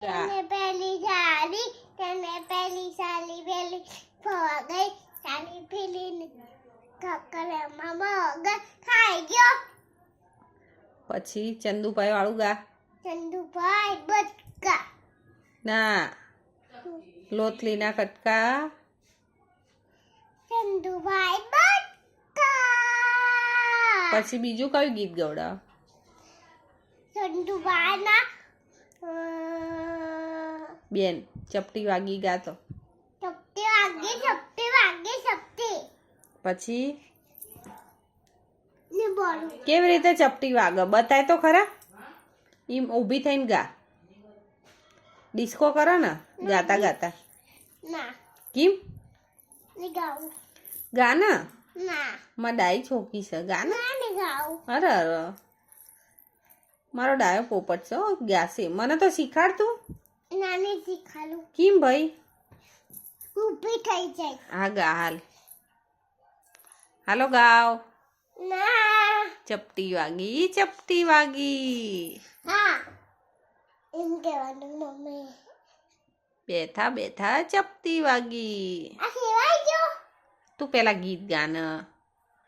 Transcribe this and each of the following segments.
તેને પેલી સાલી પેલી ફવા ગઈ સાલી પેલી કકરમાં મગર ખાઈ ગયો. પછી ચંદુભાઈ વાળું ગા. ચંદુભાઈ બટકા ના લોથલી ના કટકા. ચંદુભાઈ બટકા. પછી બીજું કયું ગીત ગવડાવ? ચંદુભાઈ ના બેન ચપટી વાગી ગાતો. ચપટી વાગી ચપટી. પછી ને બોલું કેવી રીતે ચપટી વાગે બતાય તો ખરા. એમ ઊભી થઈને ગા. ડિસ્કો કરો ને ગાતા ગાતા. ના કેમ ને ગાઉં ગા ને. ના માં ડાઈ છોકી છે ગા ને. ના ને ગાઉં અરે અરે મારો ડાયો પોપટ છે હો, ગાશે. મને તો શીખાડ તું. નાની શીખાલું કેમ ભાઈ? ઊભી થઈ જાય. હા ગા હાલ. હાલો ગાવ. ના ચપટી વાગી. હા એમ કહેવાનું મમ્મી. બેઠા બેઠા ચપટી વાગી. આ સિવાય જો તું પેલા ગીત ગા ને.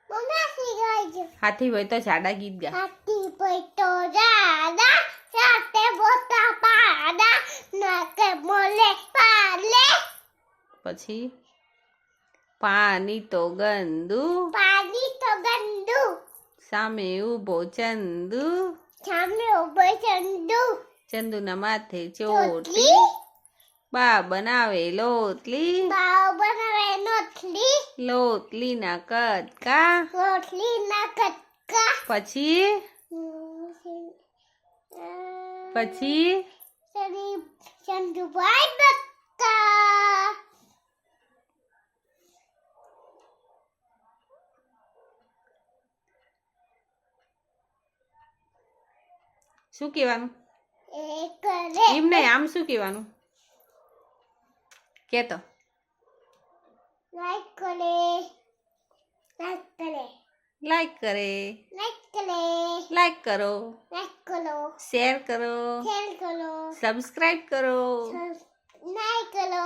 મમ્મી આ સિવાય જો હાથી હોય તો જાડા ગીત ગા. હાથી પૈતો રાડા સાથે બોતા પાડા નાકે મોલે પાલે. પછી પાણી તો ગંદુ પાણી તો ગંદુ સામે ઉભો ચંદુ. સામે ઉભો ચંદુ ચંદુના માથે ચોટલી ચોટલી બા બનાવે લોટલી. બાવ બનાવે નોટલી લોટલી ના કટકા. રોટલી ના કટકા. પછી ચંદુભાઈ બટકા. શું કહેવાનું? એક કરે એમ નહીં આમ શું કહેવાનું કેતો? લાઈક કરે લાઈક કરે. લાઈક કરે લાઈક કરો. લાઈક કરો શેર કરો. શેર કરો સબસ્ક્રાઇબ કરો. લાઈક કરો.